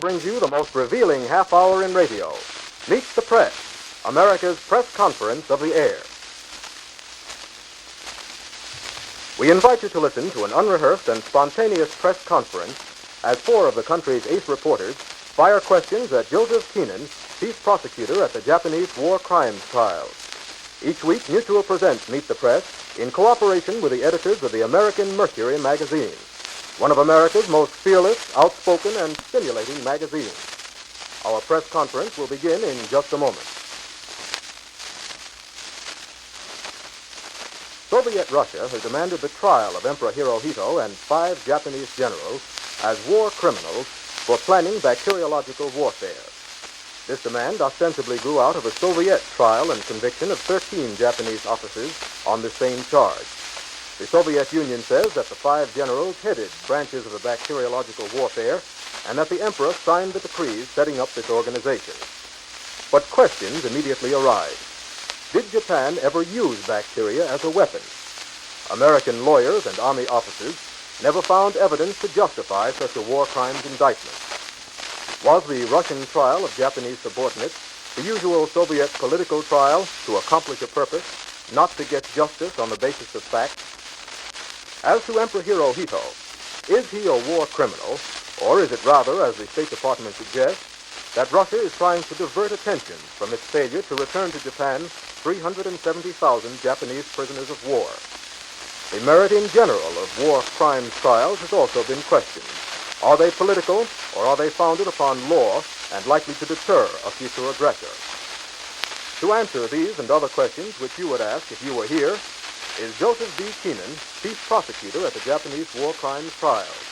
brings you the most revealing half hour in radio. Meet the Press, America's press conference of the air. We invite you to listen to an unrehearsed and spontaneous press conference as four of the country's ace reporters fire questions at Joseph Keenan, chief prosecutor at the Japanese war crimes trials. Each week, Mutual presents Meet the Press in cooperation with the editors of the American Mercury magazine, one of America's most fearless, outspoken, and stimulating magazines. Our press conference will begin in just a moment. Soviet Russia has demanded the trial of Emperor Hirohito and 5 Japanese generals as war criminals for planning bacteriological warfare. This demand ostensibly grew out of a Soviet trial and conviction of 13 Japanese officers on the same charge. The Soviet Union says that the 5 generals headed branches of the bacteriological warfare and that the emperor signed the decrees setting up this organization. But questions immediately arise. Did Japan ever use bacteria as a weapon? American lawyers and army officers never found evidence to justify such a war crimes indictment. Was the Russian trial of Japanese subordinates the usual Soviet political trial to accomplish a purpose, not to get justice on the basis of facts? As to Emperor Hirohito, is he a war criminal, or is it rather, as the State Department suggests, that Russia is trying to divert attention from its failure to return to Japan 370,000 Japanese prisoners of war? The merit in general of war crimes trials has also been questioned. Are they political, or are they founded upon law and likely to deter a future aggressor? To answer these and other questions which you would ask if you were here is Joseph B. Keenan, chief prosecutor at the Japanese war crimes trials.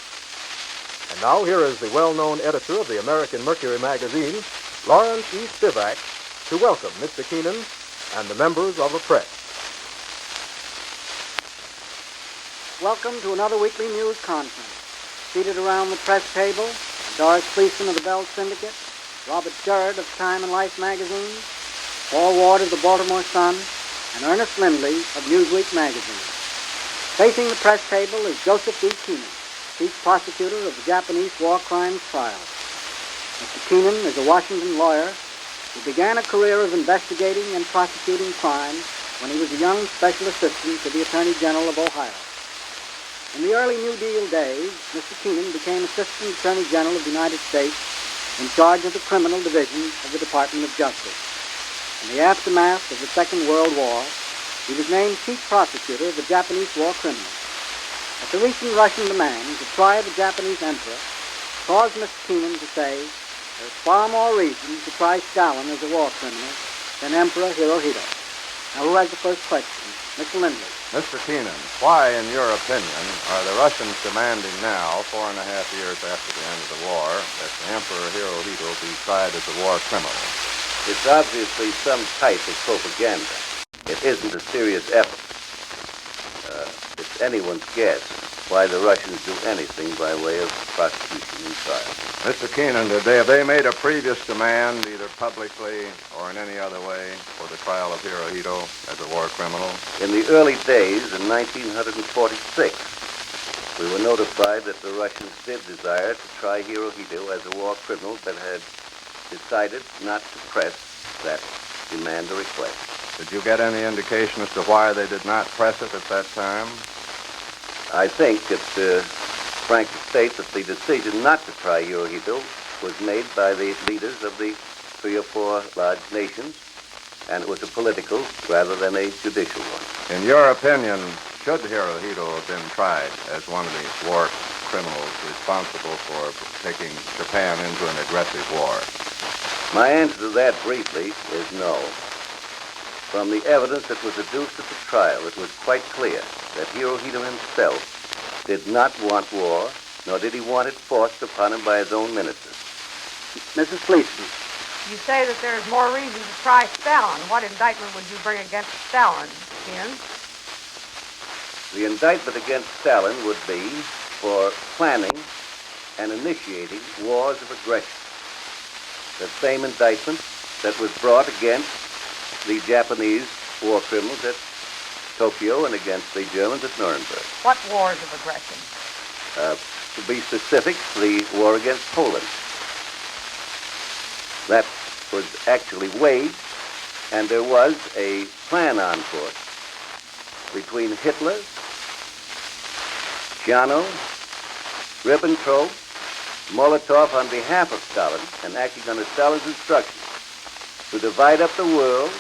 And now here is the well-known editor of the American Mercury magazine, Lawrence E. Spivak, to welcome Mr. Keenan and the members of the press. Welcome to another weekly news conference. Seated around the press table, Doris Gleason of the Bell Syndicate, Robert Jarrett of Time and Life magazine, Paul Ward of the Baltimore Sun, and Ernest Lindley of Newsweek magazine. Facing the press table is Joseph B. Keenan, chief prosecutor of the Japanese war crimes trial. Mr. Keenan is a Washington lawyer who began a career of investigating and prosecuting crime when he was a young special assistant to the Attorney General of Ohio. In the early New Deal days, Mr. Keenan became Assistant Attorney General of the United States in charge of the criminal division of the Department of Justice. In the aftermath of the Second World War, he was named Chief Prosecutor of the Japanese war criminals. At the recent Russian demand to try the Japanese emperor caused Mr. Keenan to say there's far more reason to try Stalin as a war criminal than Emperor Hirohito. Now, who has the first question? Mr. Lindley. Mr. Keenan, why, in your opinion, are the Russians demanding now, 4.5 years after the end of the war, that the Emperor Hirohito be tried as a war criminal? It's obviously some type of propaganda. It isn't a serious effort. It's anyone's guess why the Russians do anything by way of prosecution and trial. Mr. Keenan, have they made a previous demand, either publicly or in any other way, for the trial of Hirohito as a war criminal? In the early days, in 1946, we were notified that the Russians did desire to try Hirohito as a war criminal, but had decided not to press that demand or request. Did you get any indication as to why they did not press it at that time? I think it's frank to state that the decision not to try Hirohito was made by the leaders of the 3 or 4 large nations, and it was a political rather than a judicial one. In your opinion, should Hirohito have been tried as one of these war criminals responsible for taking Japan into an aggressive war? My answer to that briefly is no. From the evidence that was adduced at the trial, it was quite clear that Hirohito himself did not want war, nor did he want it forced upon him by his own ministers. Mrs. Gleason. You say that there's more reason to try Stalin. What indictment would you bring against Stalin, Ken? The indictment against Stalin would be for planning and initiating wars of aggression. The same indictment that was brought against the Japanese war criminals at Tokyo and against the Germans at Nuremberg. What wars of aggression? To be specific, the war against Poland. that was actually waged, and there was a plan on foot between Hitler, Jano, Ribbentrop, Molotov on behalf of Stalin, and acting under Stalin's instructions, to divide up the world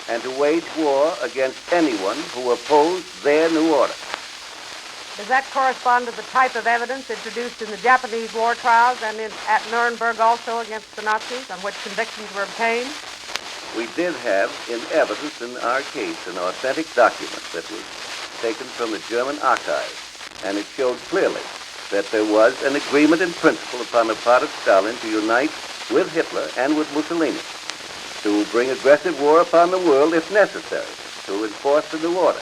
and to wage war against anyone who opposed their new order. Does that correspond to the type of evidence introduced in the Japanese war trials and at Nuremberg also against the Nazis, on which convictions were obtained? We did have in evidence in our case an authentic document that was taken from the German archives, and it showed clearly that there was an agreement in principle upon the part of Stalin to unite with Hitler and with Mussolini to bring aggressive war upon the world if necessary to enforce the new order.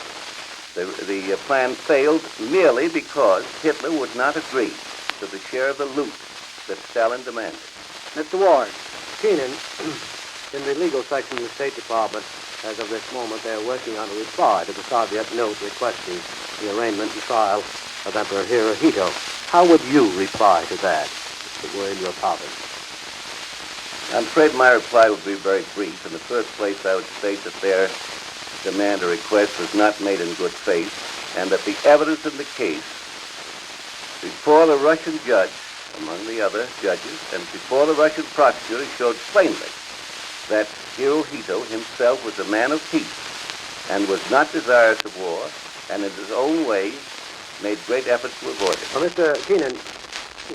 The plan failed merely because Hitler would not agree to the share of the loot that Stalin demanded. Mr. Ward. Keenan, in the legal section of the State Department, as of this moment, they are working on a reply to the Soviet note requesting the arraignment and trial of Emperor Hirohito. How would you reply to that if it were in your province? I'm afraid my reply would be very brief. In the first place, I would state that their demand or request was not made in good faith, and that the evidence in the case before the Russian judge, among the other judges, and before the Russian prosecutor showed plainly that Hirohito himself was a man of peace and was not desirous of war, and in his own way made great efforts to avoid it. Well, Mr. Keenan,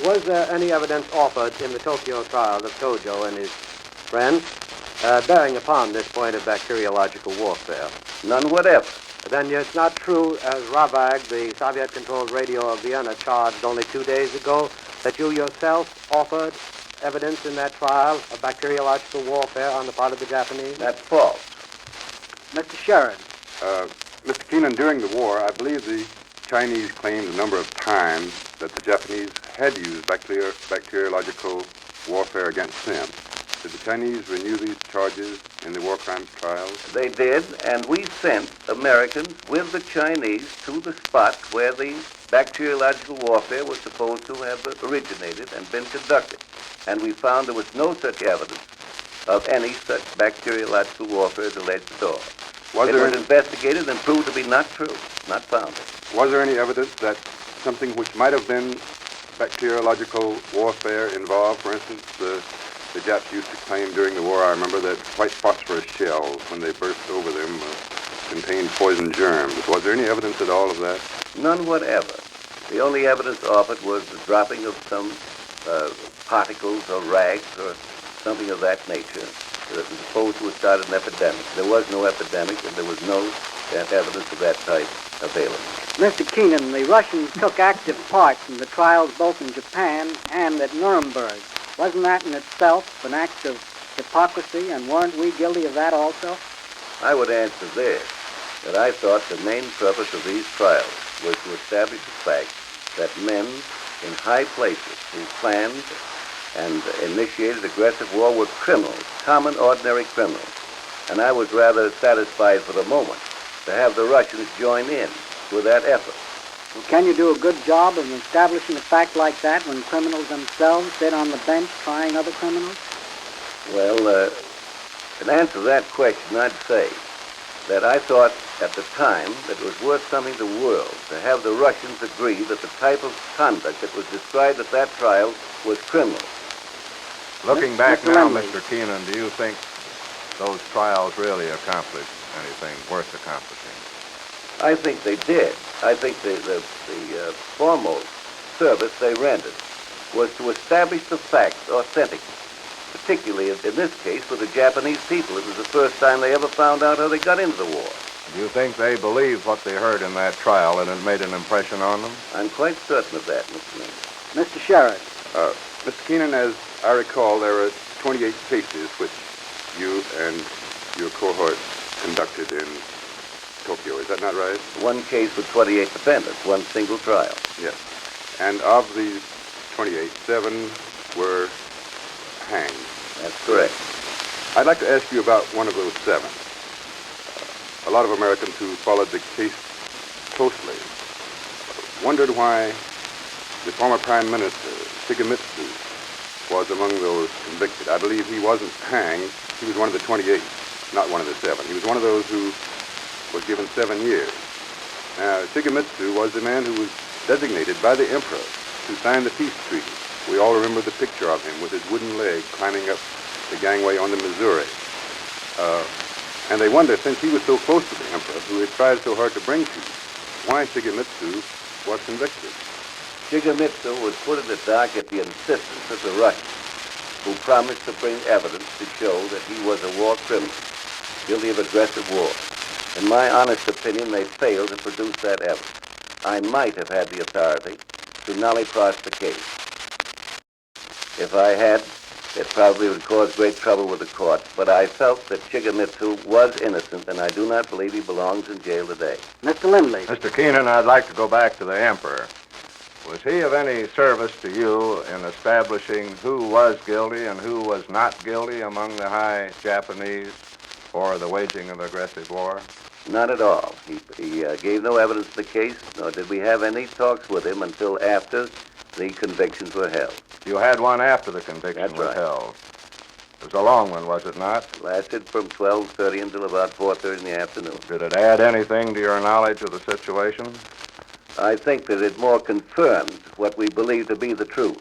was there any evidence offered in the Tokyo trial of Tojo and his friends bearing upon this point of bacteriological warfare? None whatever. Then it's not true, as Ravag, the Soviet-controlled radio of Vienna, charged only 2 days ago, that you yourself offered evidence in that trial of bacteriological warfare on the part of the Japanese? That's false. Mr. Sheridan. Mr. Keenan, during the war, I believe the Chinese claimed a number of times that the Japanese had used bacteriological warfare against them. Did the Chinese renew these charges in the war crimes trials? They did, and we sent Americans with the Chinese to the spot where the bacteriological warfare was supposed to have originated and been conducted. And we found there was no such evidence of any such bacteriological warfare as alleged at all. It was investigated and proved to be not true, not founded. Was there any evidence that something which might have been bacteriological warfare involved? For instance, the Japs used to claim during the war, I remember, that white phosphorus shells, when they burst over them, contained poison germs. Was there any evidence at all of that? None whatever. The only evidence offered was the dropping of some particles or rags or something of that nature that was supposed to have started an epidemic. There was no epidemic, and there was no evidence of that type available. Mr. Keenan, the Russians took active part in the trials both in Japan and at Nuremberg. Wasn't that in itself an act of hypocrisy, and weren't we guilty of that also? I would answer this, that I thought the main purpose of these trials was to establish the fact that men in high places who planned and initiated aggressive war were criminals, common, ordinary criminals. And I was rather satisfied for the moment to have the Russians join in with that effort. Well, can you do a good job of establishing a fact like that when criminals themselves sit on the bench trying other criminals? Well, in answer to that question, I'd say that I thought at the time that it was worth something to the world to have the Russians agree that the type of conduct that was described at that trial was criminal. Looking back Mr. now, Lindley. Mr. Keenan, do you think those trials really accomplished anything worth accomplishing? I think they did. I think the foremost service they rendered was to establish the facts authentically, particularly in this case for the Japanese people. It was the first time they ever found out how they got into the war. Do you think they believed what they heard in that trial and it made an impression on them? I'm quite certain of that, Mr. Lindley. Mr. Sheridan. Mr. Keenan, as I recall, there were 28 cases which you and your cohort conducted in Tokyo. Is that not right? One case with 28 defendants, one single trial. Yes. And of these 28, 7 were hanged. That's correct. I'd like to ask you about one of those 7. A lot of Americans who followed the case closely wondered why the former Prime Minister, Shigemitsu, was among those convicted. I believe he wasn't hanged. He was one of the 28, not one of the 7. He was one of those who was given 7 years. Now, Shigemitsu was the man who was designated by the emperor to sign the peace treaty. We all remember the picture of him with his wooden leg climbing up the gangway on the Missouri. And they wonder, since he was so close to the emperor, who had tried so hard to bring peace, why Shigemitsu was convicted. Shigemitsu was put in the dock at the insistence of the Russians, who promised to bring evidence to show that he was a war criminal, guilty of aggressive war. In my honest opinion, they failed to produce that evidence. I might have had the authority to nully pros the case. If I had, it probably would cause great trouble with the court, but I felt that Shigemitsu was innocent, and I do not believe he belongs in jail today. Mr. Lindley. Mr. Keenan, I'd like to go back to the emperor. Was he of any service to you in establishing who was guilty and who was not guilty among the high Japanese for the waging of aggressive war? Not at all. He gave no evidence to the case, nor did we have any talks with him until after the convictions were held. You had one after the conviction That's was right. held. It was a long one, was it not? Lasted from 12:30 until about 4:30 in the afternoon. Did it add anything to your knowledge of the situation? I think that it more confirmed what we believed to be the truth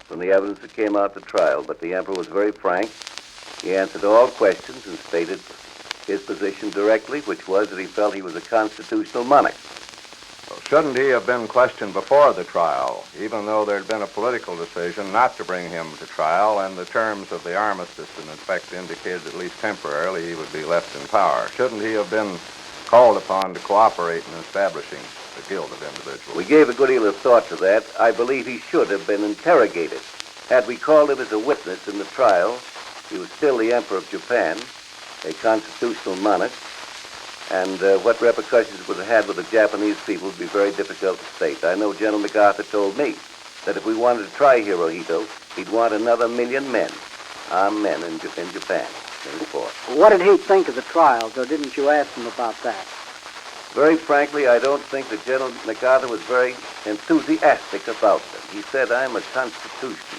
from the evidence that came out at the trial. But the emperor was very frank. He answered all questions and stated his position directly, which was that he felt he was a constitutional monarch. Well, shouldn't he have been questioned before the trial, even though there had been a political decision not to bring him to trial, and the terms of the armistice, in effect, indicated at least temporarily he would be left in power? Shouldn't he have been called upon to cooperate in establishing the guilt of individuals? We gave a good deal of thought to that. I believe he should have been interrogated. Had we called him as a witness in the trial, he was still the Emperor of Japan, a constitutional monarch, and what repercussions it would have had with the Japanese people would be very difficult to state. I know General MacArthur told me that if we wanted to try Hirohito, he'd want another 1 million men, armed men in Japan, in force. What did he think of the trials, or didn't you ask him about that? Very frankly, I don't think that General MacArthur was very enthusiastic about them. He said, I'm a Constitution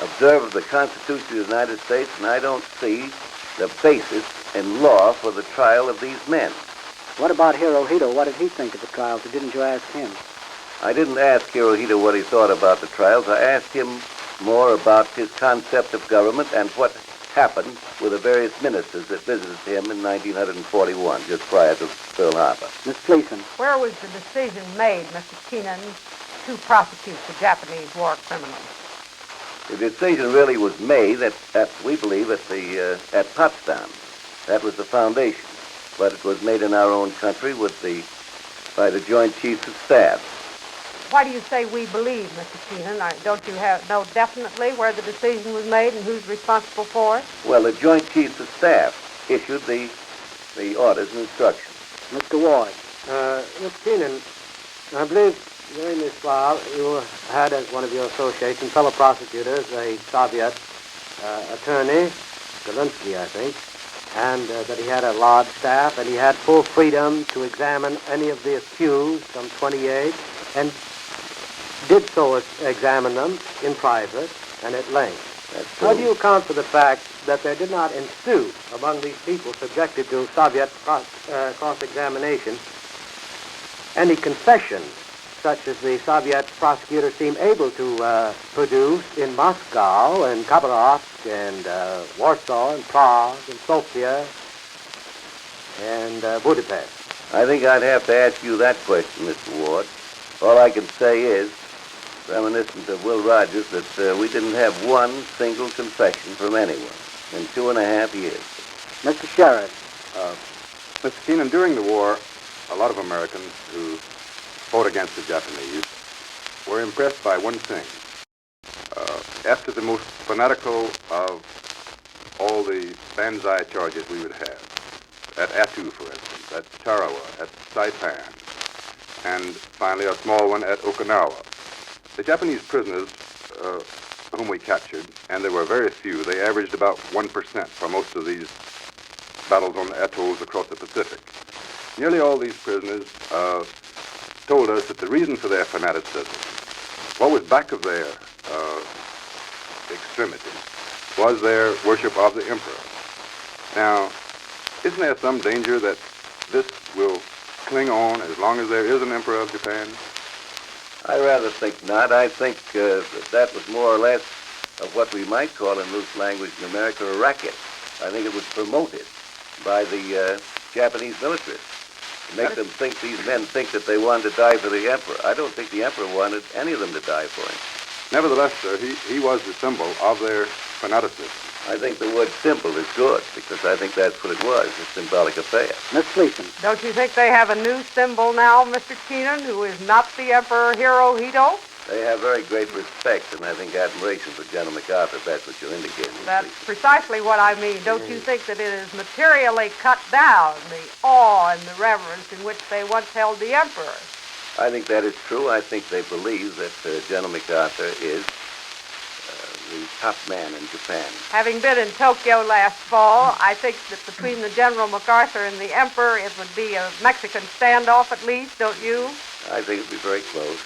observer of the Constitution of the United States, and I don't see the basis in law for the trial of these men. What about Hirohito? What did he think of the trials, or didn't you ask him? I didn't ask Hirohito what he thought about the trials. I asked him more about his concept of government and what happened with the various ministers that visited him in 1941, just prior to Pearl Harbor. Miss Gleason. Where was the decision made, Mr. Keenan, to prosecute the Japanese war criminals? The decision really was made we believe, at Potsdam. That was the foundation. But it was made in our own country by the Joint Chiefs of Staff. Why do you say we believe, Mr. Keenan? Don't you know definitely where the decision was made and who's responsible for it? Well, the Joint Chiefs of Staff issued the orders and instructions. Mr. Ward. Mr. Keenan, I believe during this trial you had as one of your associates and fellow prosecutors a Soviet attorney, Galinsky, I think, and that he had a large staff and he had full freedom to examine any of the accused, some 28, and did so examine them in private and at length. How do you account for the fact that there did not ensue among these people subjected to Soviet cross-examination any confession such as the Soviet prosecutor seemed able to produce in Moscow and Khabarovsk and Warsaw and Prague and Sofia and Budapest? I think I'd have to ask you that question, Mr. Ward. All I can say is, reminiscent of Will Rogers, that we didn't have one single confession from anyone in 2.5 years. Mr. Sheriff. Mr. Keenan, during the war, a lot of Americans who fought against the Japanese were impressed by one thing. After the most fanatical of all the banzai charges we would have, at Attu, for instance, at Tarawa, at Saipan, and finally a small one at Okinawa, the Japanese prisoners whom we captured, and there were very few, they averaged about 1% for most of these battles on the atolls across the Pacific. Nearly all these prisoners told us that the reason for their fanaticism, what was back of their extremity was their worship of the emperor. Now, isn't there some danger that this will cling on as long as there is an emperor of Japan? I rather think not. I think that was more or less of what we might call in loose language in America a racket. I think it was promoted by the Japanese militarists to make them think, these men think that they wanted to die for the emperor. I don't think the emperor wanted any of them to die for him. Nevertheless, sir, he was the symbol of their fanaticism. I think the word symbol is good because I think that's what it was, a symbolic affair. Miss Gleason. Don't you think they have a new symbol now, Mr. Keenan, who is not the Emperor Hirohito? They have very great respect and I think admiration for General MacArthur, if that's what you're indicating. That's precisely what I mean. Don't you think that it has materially cut down the awe and the reverence in which they once held the Emperor? I think that is true. I think they believe that General MacArthur is the top man in Japan. Having been in Tokyo last fall, I think that between the General MacArthur and the Emperor, it would be a Mexican standoff at least, don't you? I think it would be very close.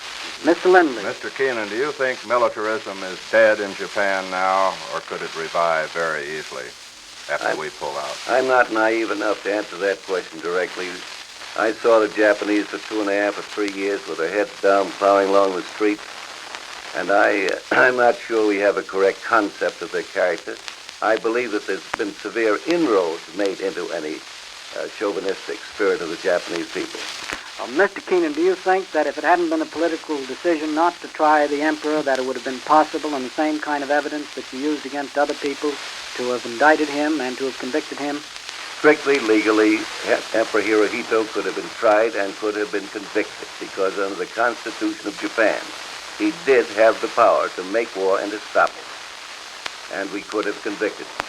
Mr. Lindley. Mr. Keenan, do you think militarism is dead in Japan now, or could it revive very easily after we pull out? I'm not naive enough to answer that question directly. I saw the Japanese for 2.5 or 3 years with their heads down, plowing along the streets, and I'm not sure we have a correct concept of their character. I believe that there's been severe inroads made into any chauvinistic spirit of the Japanese people. Mr. Keenan, do you think that if it hadn't been a political decision not to try the emperor, that it would have been possible on the same kind of evidence that you used against other people to have indicted him and to have convicted him? Strictly legally, Emperor Hirohito could have been tried and could have been convicted because under the Constitution of Japan, he did have the power to make war and to stop it. And we could have convicted him.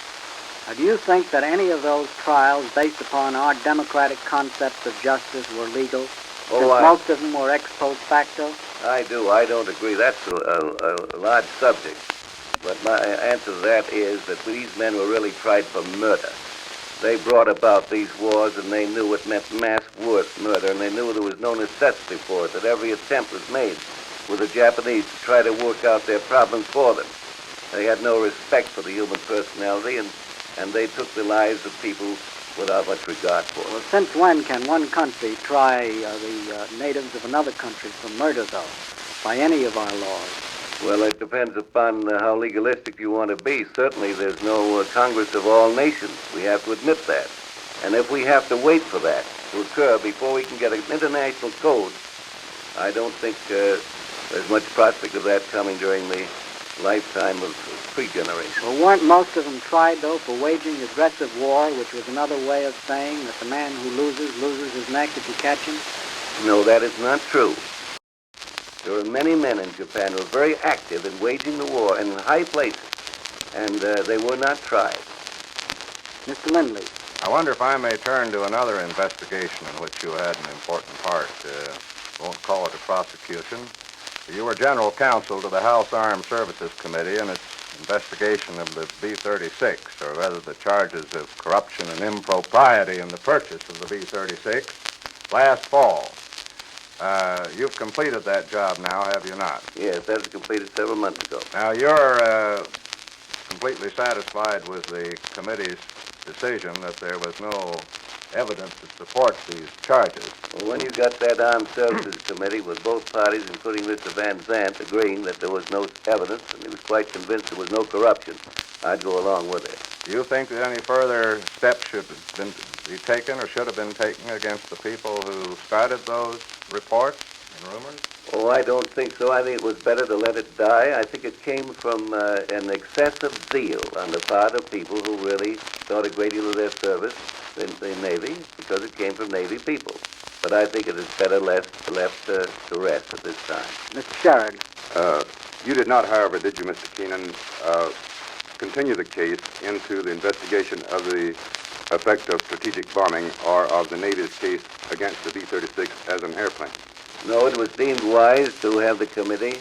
Do you think that any of those trials based upon our democratic concepts of justice were legal? Since most of them were ex post facto? I do. I don't agree. That's a large subject. But my answer to that is that these men were really tried for murder. They brought about these wars, and they knew it meant mass murder, and they knew there was no necessity for it, that every attempt was made with the Japanese to try to work out their problems for them. They had no respect for the human personality, and they took the lives of people without much regard for them. Well, since when can one country try the natives of another country for murder, though, by any of our laws? Well, it depends upon how legalistic you want to be. Certainly, there's no Congress of all nations. We have to admit that. And if we have to wait for that to occur before we can get an international code, I don't think there's much prospect of that coming during the lifetime of pre-generation. Well, weren't most of them tried, though, for waging aggressive war, which was another way of saying that the man who loses his neck if you catch him? No, that is not true. There were many men in Japan who were very active in waging the war in high places, and they were not tried. Mr. Lindley. I wonder if I may turn to another investigation in which you had an important part. Won't call it a prosecution. You were general counsel to the House Armed Services Committee in its investigation of the B-36, or rather the charges of corruption and impropriety in the purchase of the B-36 last fall. You've completed that job now, have you not? Yes, that was completed several months ago. Now, you're completely satisfied with the committee's decision that there was no evidence that supports these charges. Well, when you got that Armed Services Committee with both parties, including Mr. Van Zandt, agreeing that there was no evidence, and he was quite convinced there was no corruption, I'd go along with it. Do you think that any further steps should be taken or should have been taken against the people who started those reports and rumors? Oh, I don't think so. I think it was better to let it die. I think it came from an excessive zeal on the part of people who really thought a great deal of their service in the Navy because it came from Navy people. But I think it is better left to rest at this time. Mr. Sherrod. You did not, however, did you, Mr. Keenan, continue the case into the investigation of the effect of strategic bombing or of the Navy's case against the B-36 as an airplane? No, it was deemed wise to have the committee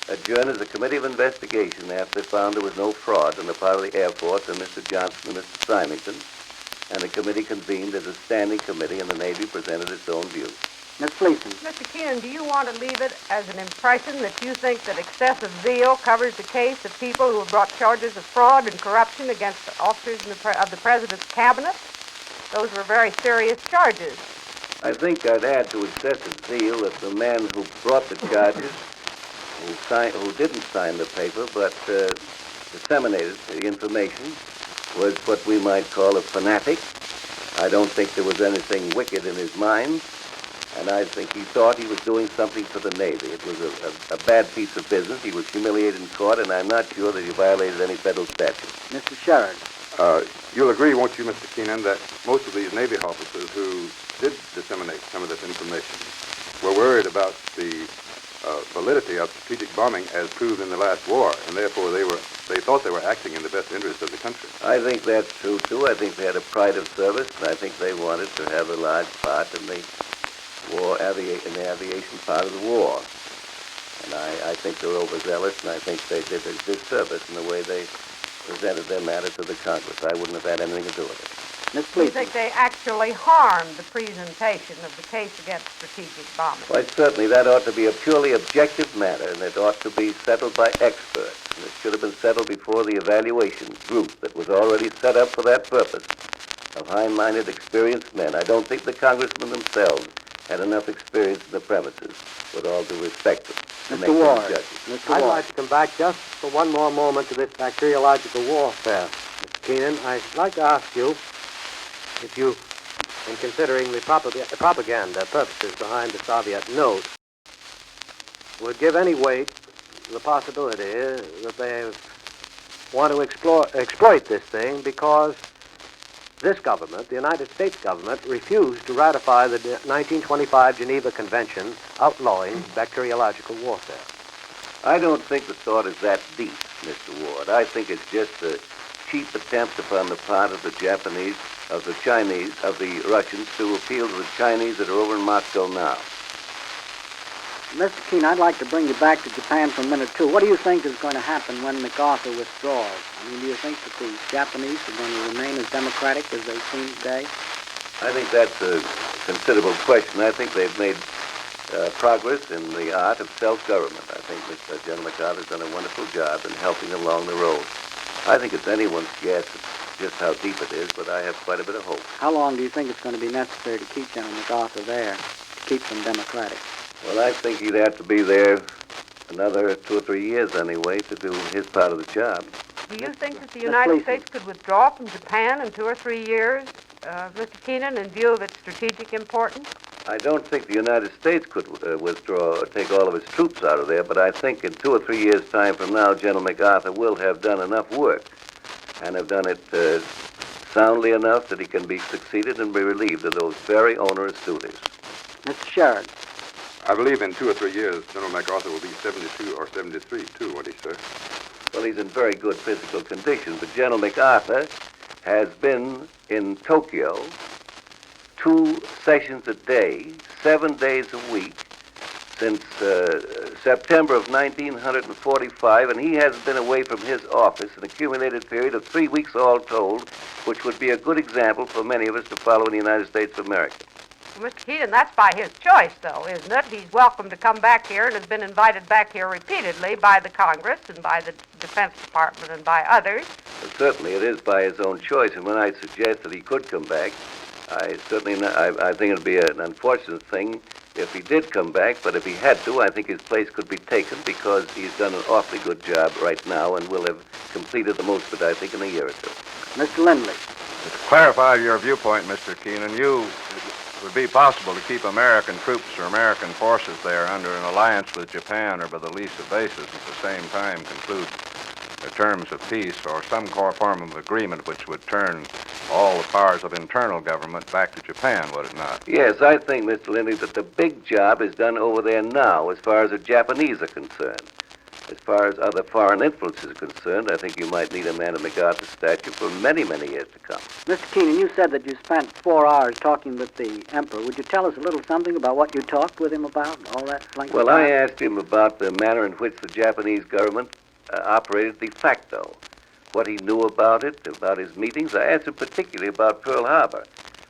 adjourn as a committee of investigation after they found there was no fraud on the part of the Air Force and Mr. Johnson and Mr. Symington. and the committee convened as a standing committee, and the Navy presented its own views. Miss Gleason. Mr. Keenan, do you want to leave it as an impression that you think that excessive zeal covers the case of people who have brought charges of fraud and corruption against the officers of the President's cabinet? Those were very serious charges. I think I'd add to excessive zeal that the man who brought the charges, who didn't sign the paper but disseminated the information, was what we might call a fanatic. I don't think there was anything wicked in his mind, and I think he thought he was doing something for the Navy. It was a bad piece of business. He was humiliated in court, and I'm not sure that he violated any federal statute. Mr. Sherrod. You'll agree, won't you, Mr. Keenan, that most of these Navy officers who did disseminate some of this information were worried about the validity of strategic bombing as proved in the last war, and therefore they thought they were acting in the best interest of the country? I think that's true, too. I think they had a pride of service, and I think they wanted to have a large part in the war, in the aviation part of the war. And I think they were overzealous, and I think they did a disservice in the way they presented their matter to the Congress. I wouldn't have had anything to do with it. Miss Do you Gleason. think they actually harmed the presentation of the case against strategic bombing? Quite certainly, that ought to be a purely objective matter, and it ought to be settled by experts. And it should have been settled before the evaluation group that was already set up for that purpose of high-minded, experienced men. I don't think the congressmen themselves had enough experience in the premises, with all due respect to make Mr. them Ward. judges. Mr. I'd Ward. like to come back just for one more moment to this bacteriological warfare. Mr. Keenan, I'd like to ask you if you, in considering the propaganda purposes behind the Soviet note, would give any weight to the possibility that they want to exploit this thing because this government, the United States government, refused to ratify the 1925 Geneva Convention outlawing bacteriological warfare. I don't think the thought is that deep, Mr. Ward. I think it's just a cheap attempt upon the part of the Japanese, of the Chinese, of the Russians to appeal to the Chinese that are over in Moscow now. Mr. Keenan, I'd like to bring you back to Japan for a minute, too. What do you think is going to happen when MacArthur withdraws? I mean, do you think that the Japanese are going to remain as democratic as they seem today? I think that's a considerable question. I think they've made progress in the art of self-government. I think that General MacArthur has done a wonderful job in helping along the road. I think it's anyone's guess just how deep it is, but I have quite a bit of hope. How long do you think it's going to be necessary to keep General MacArthur there, to keep them democratic? Well, I think he'd have to be there another 2 or 3 years anyway to do his part of the job. Do you think that the United States could withdraw from Japan in 2 or 3 years, Mr. Keenan, in view of its strategic importance? I don't think the United States could withdraw or take all of its troops out of there, but I think in 2 or 3 years' time from now, General MacArthur will have done enough work and have done it soundly enough that he can be succeeded and be relieved of those very onerous duties. Mr. Sherrod. I believe in 2 or 3 years, General MacArthur will be 72 or 73, too, won't he, sir? Well, he's in very good physical condition, but General MacArthur has been in Tokyo 2 sessions a day, 7 days a week, since September of 1945, and he has been away from his office an accumulated period of 3 weeks all told, which would be a good example for many of us to follow in the United States of America. Well, Mr. Keenan, that's by his choice, though, isn't it? He's welcome to come back here and has been invited back here repeatedly by the Congress and by the Defense Department and by others. Well, certainly it is by his own choice, and when I suggest that he could come back, I think it would be an unfortunate thing if he did come back, but if he had to, I think his place could be taken because he's done an awfully good job right now and will have completed the most of it, I think, in a year or two. Mr. Lindley. To clarify your viewpoint, Mr. Keenan, it would be possible to keep American troops or American forces there under an alliance with Japan or by the lease of bases at the same time conclude the terms of peace or some form of agreement which would turn all the powers of internal government back to Japan, would it not? Yes, I think, Mr. Lindley, that the big job is done over there now as far as the Japanese are concerned. As far as other foreign influences are concerned, I think you might need a man of MacArthur's stature for many, many years to come. Mr. Keenan, you said that you spent 4 hours talking with the Emperor. Would you tell us a little something about what you talked with him about, all that length Well, of I time? asked him about the manner in which the Japanese government operated de facto. what he knew about it, about his meetings. I asked him particularly about Pearl Harbor.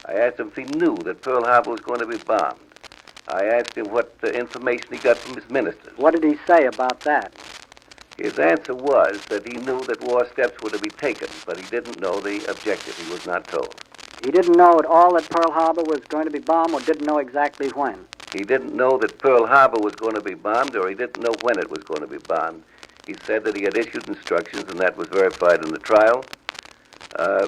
I asked him if he knew that Pearl Harbor was going to be bombed. I asked him what information he got from his ministers. What did he say about that? His answer was that he knew that war steps were to be taken, but he didn't know the objective. He was not told. He didn't know at all that Pearl Harbor was going to be bombed, or didn't know exactly when? He didn't know that Pearl Harbor was going to be bombed, or he didn't know when it was going to be bombed. He said that he had issued instructions, and that was verified in the trial,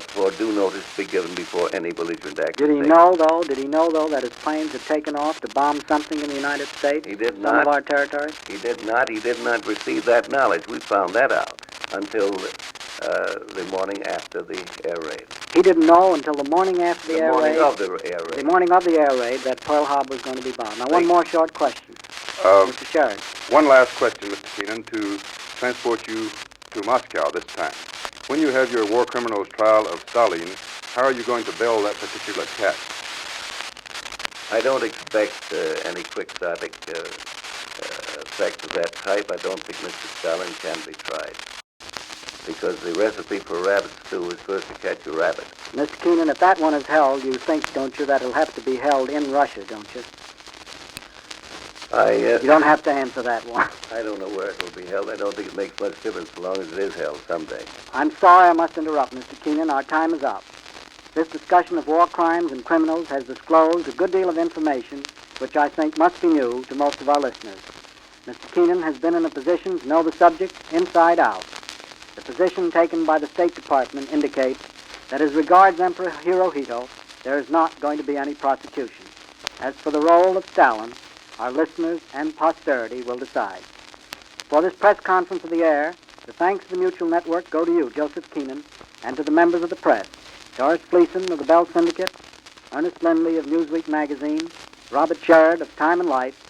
for due notice to be given before any belligerent action. Did he know, though, that his planes had taken off to bomb something in the United States? He did some not. of our territory? He did not. He did not receive that knowledge. We found that out until the morning after the air raid. He didn't know until the morning after the air raid? The morning of the air raid. The morning of the air raid that Pearl Harbor was going to be bombed. Now, one more short question. Mr. Sheridan. One last question, Mr. Keenan, to transport you to Moscow this time. When you have your war criminals trial of Stalin, how are you going to bail that particular cat? I don't expect any quixotic effect of that type. I don't think Mr. Stalin can be tried, because the recipe for rabbit stew is first to catch a rabbit. Mr. Keenan, if that one is held, you think, don't you, that it'll have to be held in Russia, don't you? You don't have to answer that one. I don't know where it will be held. I don't think it makes much difference so long as it is held someday. I'm sorry I must interrupt, Mr. Keenan. Our time is up. This discussion of war crimes and criminals has disclosed a good deal of information which I think must be new to most of our listeners. Mr. Keenan has been in a position to know the subject inside out. The position taken by the State Department indicates that as regards Emperor Hirohito, there is not going to be any prosecution. As for the role of Stalin, our listeners and posterity will decide. For this press conference of the air, the thanks of the Mutual Network go to you, Joseph Keenan, and to the members of the press, Doris Gleason of the Bell Syndicate, Ernest Lindley of Newsweek magazine, Robert Sherrod of Time and Life,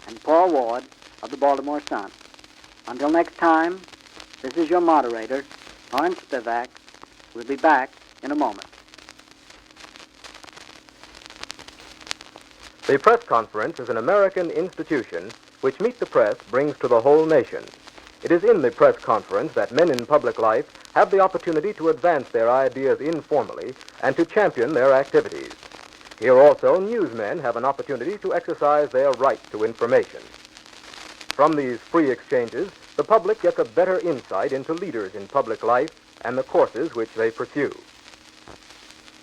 and Paul Ward of the Baltimore Sun. Until next time, this is your moderator, Lawrence Spivak. We'll be back in a moment. The press conference is an American institution which Meet the Press brings to the whole nation. It is in the press conference that men in public life have the opportunity to advance their ideas informally and to champion their activities. Here also, newsmen have an opportunity to exercise their right to information. From these free exchanges, the public gets a better insight into leaders in public life and the courses which they pursue.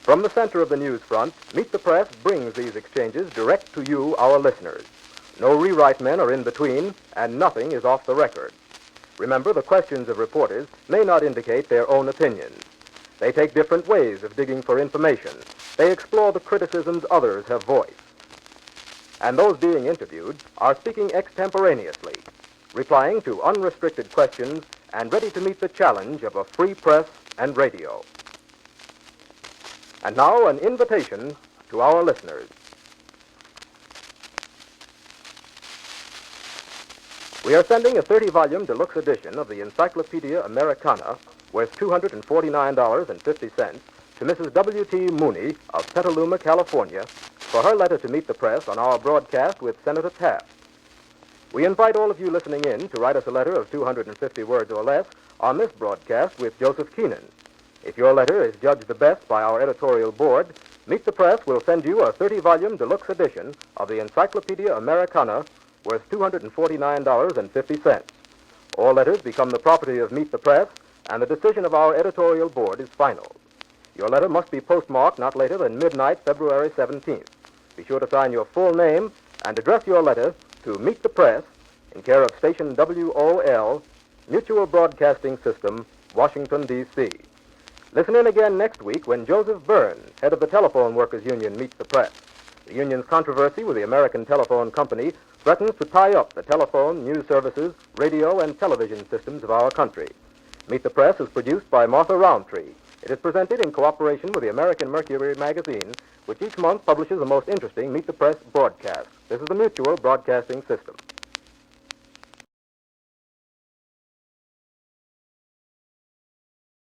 From the center of the news front, Meet the Press brings these exchanges direct to you, our listeners. No rewrite men are in between, and nothing is off the record. Remember, the questions of reporters may not indicate their own opinions. They take different ways of digging for information. They explore the criticisms others have voiced. And those being interviewed are speaking extemporaneously, replying to unrestricted questions and ready to meet the challenge of a free press and radio. And now, an invitation to our listeners. We are sending a 30-volume deluxe edition of the Encyclopedia Americana, worth $249.50, to Mrs. W.T. Mooney of Petaluma, California, for her letter to Meet the Press on our broadcast with Senator Taft. We invite all of you listening in to write us a letter of 250 words or less on this broadcast with Joseph Keenan. If your letter is judged the best by our editorial board, Meet the Press will send you a 30-volume deluxe edition of the Encyclopedia Americana, worth $249.50. All letters become the property of Meet the Press, and the decision of our editorial board is final. Your letter must be postmarked not later than midnight, February 17th. Be sure to sign your full name and address your letter to Meet the Press in care of Station WOL, Mutual Broadcasting System, Washington, D.C. Listen in again next week when Joseph Burns, head of the Telephone Workers Union, meets the press. The union's controversy with the American Telephone Company threatens to tie up the telephone, news services, radio, and television systems of our country. Meet the Press is produced by Martha Roundtree. It is presented in cooperation with the American Mercury magazine, which each month publishes the most interesting Meet the Press broadcast. This is the Mutual Broadcasting System.